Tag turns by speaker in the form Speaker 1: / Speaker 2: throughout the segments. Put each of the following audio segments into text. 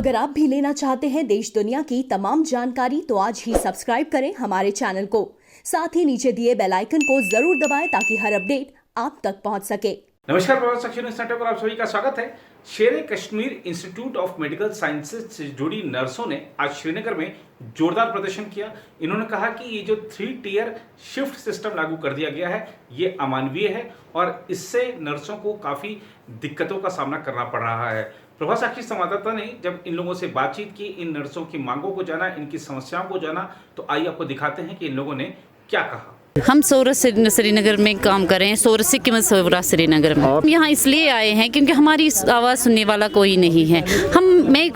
Speaker 1: अगर आप भी लेना चाहते हैं देश दुनिया की तमाम जानकारी तो आज ही सब्सक्राइब करें हमारे चैनल को। साथ ही नीचे दिए बेल आइकन को जरूर दबाएं ताकि हर अपडेट आप तक पहुंच सके।
Speaker 2: नमस्कार, प्रभात सेक्शन न्यूज़ नेटवर्क पर आप सभी का स्वागत है। शेर Kashmir institute of medical sciences से जुड़ी नर्सों ने आज श्रीनगर में जोरदार प्रदर्शन किया। इन्होंने कहा कि ये जो 3 टियर शिफ्ट सिस्टम लागू कर दिया गया है ये अमानवीय है और इससे नर्सों को काफ़ी दिक्कतों का सामना करना पड़ रहा है। प्रभात साक्षी संवाददाता ने जब इन लोगों से बातचीत की, इन नर्सों की मांगों को जाना, इनकी समस्याओं को जाना, तो आइए आपको दिखाते हैं कि इन लोगों ने क्या कहा।
Speaker 3: हम सोरस श्रीनगर में काम कर रहे हैं, सोरस सिक्किम सोरस श्रीनगर में। हम यहाँ इसलिए आए हैं क्योंकि हमारी आवाज़ सुनने वाला कोई नहीं है। हमें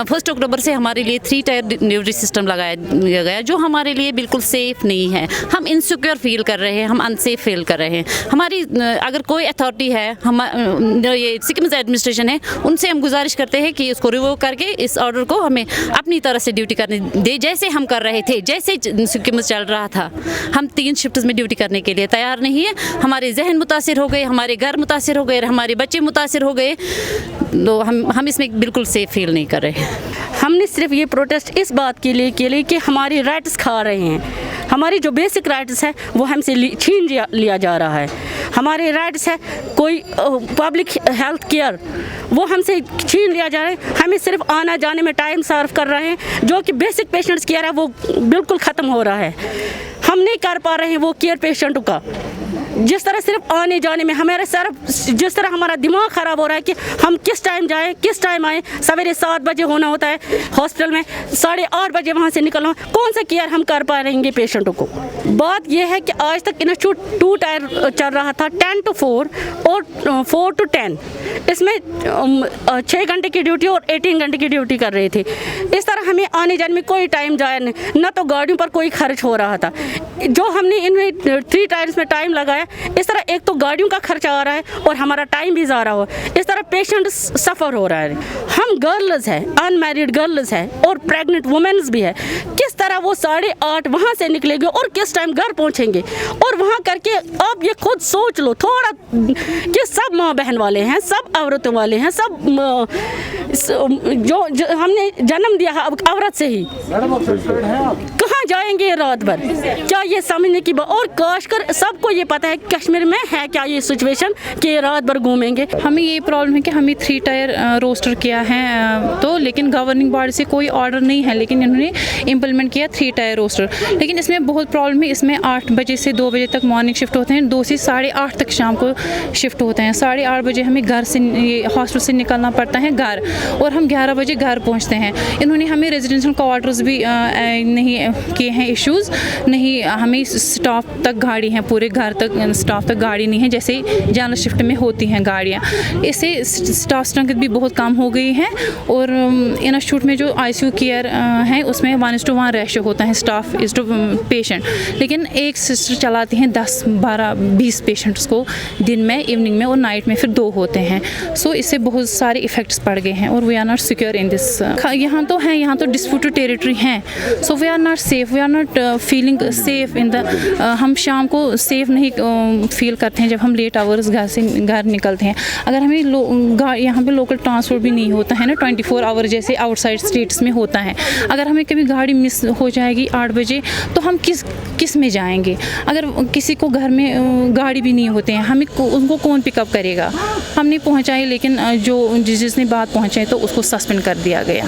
Speaker 3: 1 अक्टूबर से हमारे लिए 3 टायर डिलीवरी सिस्टम लगाया गया जो हमारे लिए बिल्कुल सेफ़ नहीं है। हम इनसिक्योर फील कर रहे हैं, हम अनसेफ फील कर रहे हैं। हमारी अगर कोई अथॉरिटी है, ये सिक्किम एडमिनिस्ट्रेशन है, उनसे हम गुजारिश करते हैं कि इसको रिवोक करके इस ऑर्डर को हमें अपनी तरह से ड्यूटी करने दे, जैसे हम कर रहे थे, जैसे सिक्किम चल रहा था। हम 3 शिफ्ट में ड्यूटी करने के लिए तैयार नहीं है। हमारे जहन मुतासिर हो गए, हमारे घर मुतासिर हो गए, हमारे बच्चे मुतासिर हो गए, तो हम इसमें बिल्कुल सेफ फील नहीं कर रहे।
Speaker 4: हमने सिर्फ ये प्रोटेस्ट इस बात के लिए कि हमारी राइट्स खा रहे हैं। हमारी जो बेसिक राइट्स है वो हमसे छीन लिया जा रहा है। हमारे राइट्स है कोई पब्लिक हेल्थ केयर वो हमसे छीन लिया जा रहा है। हमें सिर्फ आना जाने में टाइम सर्व कर रहे हैं, जो कि बेसिक पेशेंट्स केयर है वो बिल्कुल ख़त्म हो रहा है। हम नहीं कर पा रहे हैं वो केयर पेशेंट का। जिस तरह सिर्फ आने जाने में हमारे सर, जिस तरह हमारा दिमाग ख़राब हो रहा है कि हम किस टाइम जाएं, किस टाइम आएँ। सवेरे 7 बजे होना होता है हॉस्पिटल में, 8:30 बजे वहाँ से निकलना, कौन सा केयर हम कर पा रहेंगे पेशेंटों को। बात यह है कि आज तक इंस्टीट्यूट 2 टायर चल रहा था, 10 to 4 और 4 to 10। इसमें 6 घंटे की ड्यूटी और 18 घंटे की ड्यूटी कर रहे थे। इस तरह हमें आने जाने में कोई टाइम जाया नहीं, न तो गाड़ियों पर कोई खर्च हो रहा था। जो हमने इनमें 3 टायर्स में टाइम लगाया, इस तरह एक तो गाड़ियों का खर्चा आ रहा है और हमारा टाइम भी ज़ाया हो, इस तरह पेशेंट सफ़र हो रहा है। हम गर्ल्स हैं, अनमैरिड गर्ल्स हैं और प्रेग्नेंट वुमेन्स भी है। किस तरह वो 8:30 वहाँ से निकलेंगे और किस टाइम घर पहुँचेंगे। और वहाँ करके आप ये खुद सोच लो थोड़ा कि सब माँ बहन वाले हैं, सब औरतों वाले हैं, सब जो हमने जन्म दिया है अब औरत से ही, कहाँ जाएंगे रात भर। क्या ये समझने की बात। और खासकर सबको ये पता है कश्मीर में है क्या ये सिचुएशन कि रात भर घूमेंगे।
Speaker 5: हमें ये प्रॉब्लम है कि हमें 3 टायर रोस्टर किया है, तो लेकिन गवर्निंग बॉडी से कोई ऑर्डर नहीं है, लेकिन इन्होंने इम्प्लीमेंट किया 3 टायर रोस्टर। लेकिन इसमें बहुत प्रॉब्लम है। इसमें 8 बजे से 2 बजे तक मॉर्निंग शिफ्ट होते हैं, 2 से 8:30 तक शाम को शिफ्ट होते हैं। 8:30 बजे हमें घर से हॉस्पिटल से निकलना पड़ता है घर, और हम 11 बजे घर पहुँचते हैं। इन्होंने हमें रेजिडेंशियल क्वार्टर्स भी नहीं किए हैं इश्यूज़, नहीं हमें स्टाफ तक गाड़ी है, पूरे घर तक स्टाफ तक गाड़ी नहीं है जैसे जनरल शिफ्ट में होती हैं गाड़ियाँ। इससे स्टाफ स्ट्रेंथ भी बहुत कम हो गई है। और इंस्टीट्यूट में जो ICU केयर है उसमें 1:1 रेशो होता है स्टाफ इज टू पेशेंट, लेकिन एक सिस्टर चलाती हैं 10, 12, 20 पेशेंट्स को दिन में, इवनिंग में और नाइट में फिर 2 होते हैं। सो इससे बहुत सारे इफ़ेक्ट्स पड़ गए हैं और we are not secure in this. यहाँ तो है, यहाँ तो डिस्प्यूटेड टेरिटरी हैं, so we are not safe, we are not feeling safe in the. हम शाम को सेफ नहीं फील करते हैं जब हम लेट आवर्स घर निकलते हैं। अगर हमें यहाँ पे लोकल ट्रांसपोर्ट भी नहीं होता है ना 24 आवर जैसे आउटसाइड स्टेट्स में होता है। अगर हमें कभी गाड़ी मिस हो जाएगी 8 बजे तो हम किस में जाएंगे। अगर किसी को घर में गाड़ी भी नहीं होते हैं, हमें उनको कौन पिकअप करेगा। हमने पहुँचाई, लेकिन जिसने बात पहुँचाई तो उसको सस्पेंड कर दिया गया।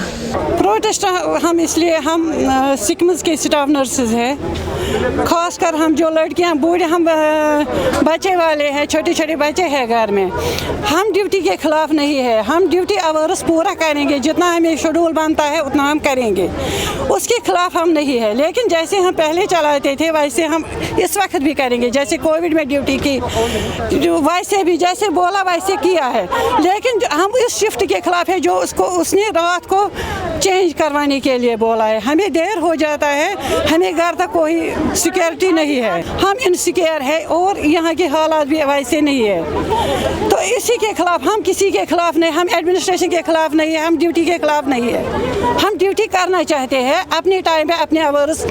Speaker 6: प्रोटेस्ट हम इसलिए, हम सिक्किम के स्टाफ नर्सेज हैं, खासकर हम जो लड़कियां बूढ़े, हम बच्चे वाले हैं, छोटे छोटे बच्चे हैं घर में। हम ड्यूटी के खिलाफ नहीं है, हम ड्यूटी आवर्स पूरा करेंगे, जितना हमें शेड्यूल बनता है उतना हम करेंगे, उसके खिलाफ हम नहीं है। लेकिन जैसे हम पहले चलाते थे वैसे हम इस वक्त भी करेंगे। जैसे कोविड में ड्यूटी की वैसे भी जैसे बोला वैसे किया है। लेकिन हम इस शिफ्ट के खिलाफ है जो उसने रात को चेंज करवाने के लिए बोला है। हमें देर हो जाता है, हमें घर तक कोई सिक्योरिटी नहीं है, हम इनसिक्योर है और यहाँ के हालात भी वैसे नहीं है। तो इसी के खिलाफ, हम किसी के खिलाफ नहीं, हम एडमिनिस्ट्रेशन के खिलाफ नहीं है, हम ड्यूटी के खिलाफ नहीं है। हम ड्यूटी करना चाहते हैं, अपने टाइम पे अपने आवर्स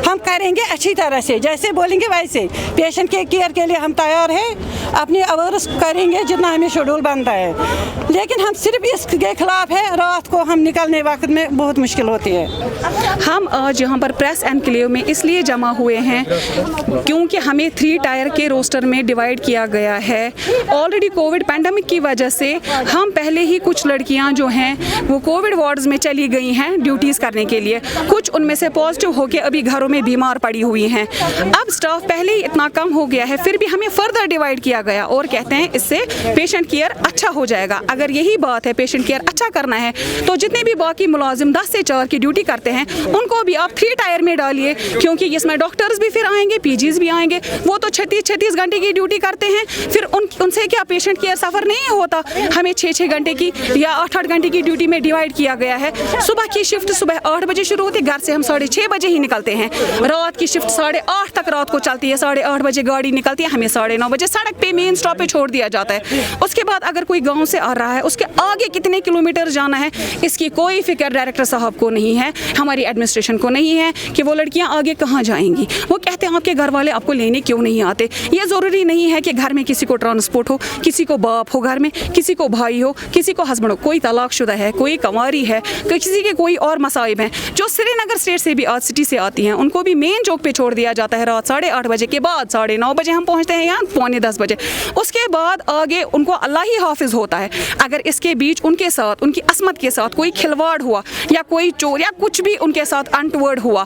Speaker 6: हम करेंगे अच्छी तरह से, जैसे बोलेंगे वैसे। पेशेंट के केयर के लिए हम तैयार हैं, अपने आवर्स करेंगे जितना हमें शेड्यूल बनता है। लेकिन हम सिर्फ इसके खिलाफ है, रात को हम निकलने वक्त में बहुत मुश्किल होती है।
Speaker 7: हम आज यहाँ पर प्रेस एनक्लेव में इसलिए जमा हुए हैं क्योंकि हमें 3 टायर के रोस्टर में डिवाइड किया गया है। ऑलरेडी कोविड पैंडमिक की वजह से हम पहले ही कुछ लड़कियाँ जो हैं वो कोविड वार्ड्स में चली गई हैं ड्यूटीज़ करने के लिए। कुछ उनमें से पॉजिटिव होकर अभी घरों में बीमार पड़ी हुई हैं। अब स्टाफ पहले ही इतना कम हो गया है, फिर भी हमें फर्दर डिवाइड किया गया और कहते हैं इससे पेशेंट केयर अच्छा हो जाएगा। अगर यही बात है, पेशेंट केयर अच्छा करना है, तो जितने भी बाकी मुलाजिम 10 से 4 की ड्यूटी करते हैं उनको भी आप 3 टायर में डालिए, क्योंकि इसमें डॉक्टर्स भी फिर आएंगे, पीजीज भी आएंगे, वो तो 36 घंटे की ड्यूटी करते हैं। फिर उनसे क्या पेशेंट केयर सफ़र नहीं होता। हमें 6 घंटे की या 8 घंटे की ड्यूटी में डिवाइड किया गया है। सुबह की शिफ्ट सुबह 8 बजे शुरू होती है, घर से हम 6:30 बजे ही निकलते हैं। रात की शिफ्ट 8:30 तक रात को चलती है, 8:30 बजे गाड़ी निकलती है, हमें 9:30 बजे सड़क पे मेन स्टॉप पे छोड़ दिया जाता है। उसके बाद अगर कोई गाँव से आ रहा है, उसके आगे कितने किलोमीटर जाना है इसकी कोई फिक्र डायरेक्टर साहब को नहीं है, हमारी एडमिनिस्ट्रेशन को नहीं है कि वो लड़कियां आगे कहाँ जाएंगी। वो कहते हैं आपके घर वाले आपको लेने क्यों नहीं आते। ये ज़रूरी नहीं है कि घर में किसी को ट्रांसपोर्ट हो, किसी को बाप हो घर में, किसी को भाई हो, किसी को हस्बैंड हो, कोई तलाकशुदा है, कोई कंवारी है, किसी के कोई और मसाइब हैं। जो श्रीनगर स्टेट से भी आज सिटी से आती हैं उनको भी मेन चौक पे छोड़ दिया जाता है रात 8:30 बजे के बाद। 9:30 बजे हम पहुँचते हैं यहाँ, 9:45 बजे। उसके बाद आगे उनको अल्लाह ही हाफिज होता है। अगर इसके बीच उनके साथ, उनकी असमत के साथ कोई खिलवाड़ हुआ या कोई चोर या कुछ भी उनके साथ अनटवर्ड हुआ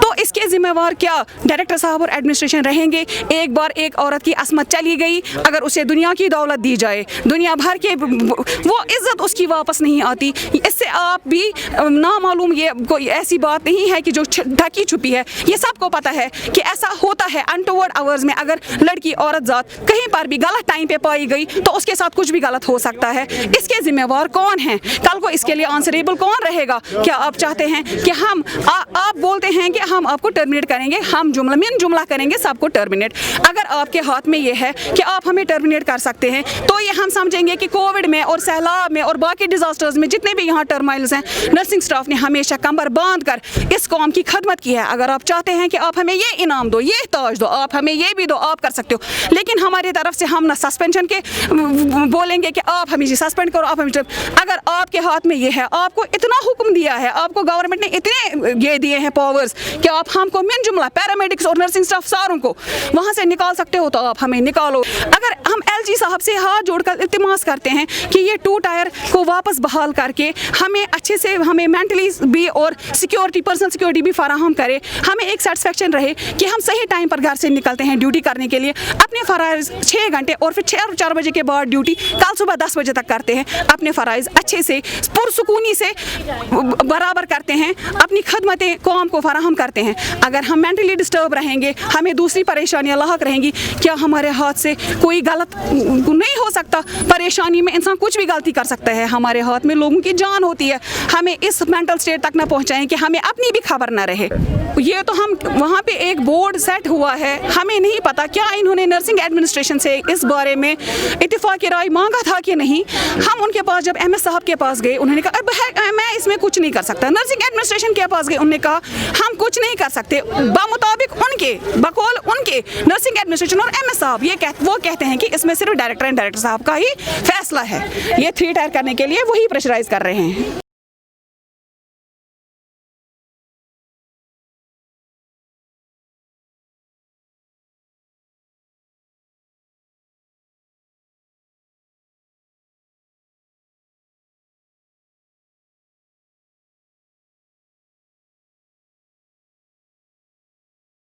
Speaker 7: तो इसके जिम्मेवार क्या डायरेक्टर साहब और एडमिनिस्ट्रेशन रहेंगे। एक बार एक औरत की असमत चली गई, अगर उसे दुनिया की दौलत दी जाए, दुनिया भर के वो इज्जत उसकी वापस नहीं आती। इससे आप भी ना मालूम, ये कोई ऐसी बात नहीं है कि जो ढकी छुपी है, ये सबको पता है कि ऐसा होता है। अनटवर्ड आवर्स में अगर लड़की औरत जात कहीं पर भी गलत टाइम पे पाई गई तो उसके साथ कुछ भी गलत हो सकता है। इसके जिम्मेवार कौन है, कल को इसके लिए आंसरेबल कौन रहेगा। क्या आप चाहते हैं कि हम आप बोलते हैं कि हम आपको टर्मिनेट करेंगे, हम जुमला करेंगे सबको टर्मिनेट। अगर आपके हाथ में ये है कि आप हमें टर्मिनेट कर सकते हैं तो ये हम समझेंगे कि कोविड में और सैलाब में और बाकी डिजास्टर्स में जितने भी यहाँ टर्माइल्स हैं, नर्सिंग स्टाफ ने हमेशा कमर बांध कर इस कौम की खदमत की है। अगर आप चाहते हैं कि आप हमें ये इनाम दो, ये ताज दो, आप हमें ये भी दो, आप कर सकते हो। लेकिन हमारी तरफ से हम ना सस्पेंशन के बोलेंगे कि आप हमें सस्पेंड करो, आप हमें। अगर आपके हाथ में ये है, आपको इतना हुक्म दिया है, आपको गवर्नमेंट ने इतने ये दिए हैं पावर्स कि आप हमको मिन जुमला पैरामेडिक्स और नर्सिंग स्टाफ सारों को वहाँ से निकाल सकते हो तो आप हमें निकालो। अगर हम एलजी साहब से हाथ जोड़कर इल्तिमास करते हैं कि ये 2 टायर को वापस बहाल करके हमें अच्छे से, हमें मेंटली भी और सिक्योरिटी, पर्सनल सिक्योरिटी भी फराहम करे, हमें एक सेटिस्फेक्शन रहे कि हम सही टाइम पर घर से निकलते हैं ड्यूटी करने के लिए, अपने फ़राइज़ 6 घंटे और फिर 4 बजे के बाद ड्यूटी कल सुबह 10 बजे तक करते हैं, अपने फ़राइज़ अच्छे से पुरसुकूनी से बराबर करते हैं, अपनी खदमतें कौम को फराहम करते हैं। अगर हम मेंटली डिस्टर्ब रहेंगे, हमें दूसरी परेशानियां लाहक रहेंगी, क्या हमारे हाथ से कोई गलत नहीं हो सकता। परेशानी में इंसान कुछ भी गलती कर सकता है, हमारे हाथ में लोगों की जान होती है। हमें इस मेंटल स्टेट तक ना पहुंचाएं कि हमें अपनी भी खबर ना रहे। ये तो हम वहाँ पे एक बोर्ड सेट हुआ है, हमें नहीं पता क्या इन्होंने नर्सिंग एडमिनिस्ट्रेशन से इस बारे में इत्तेफाक राय मांगा था कि नहीं। हम उनके पास जब एमएस साहब के पास गए, उन्होंने कहा मैं इसमें कुछ नहीं कर सकता। नर्सिंग एडमिनिस्ट्रेशन के पास गए, उन्होंने कहा हम कुछ नहीं कर सकते। बामुताबिक उनके, बकौल उनके नर्सिंग एडमिनिस्ट्रेशन और एमएस साहब वो कहते हैं कि इसमें सिर्फ डायरेक्टर साहब का ही फैसला है। ये 3 टायर करने के लिए वही प्रेशराइज कर रहे हैं।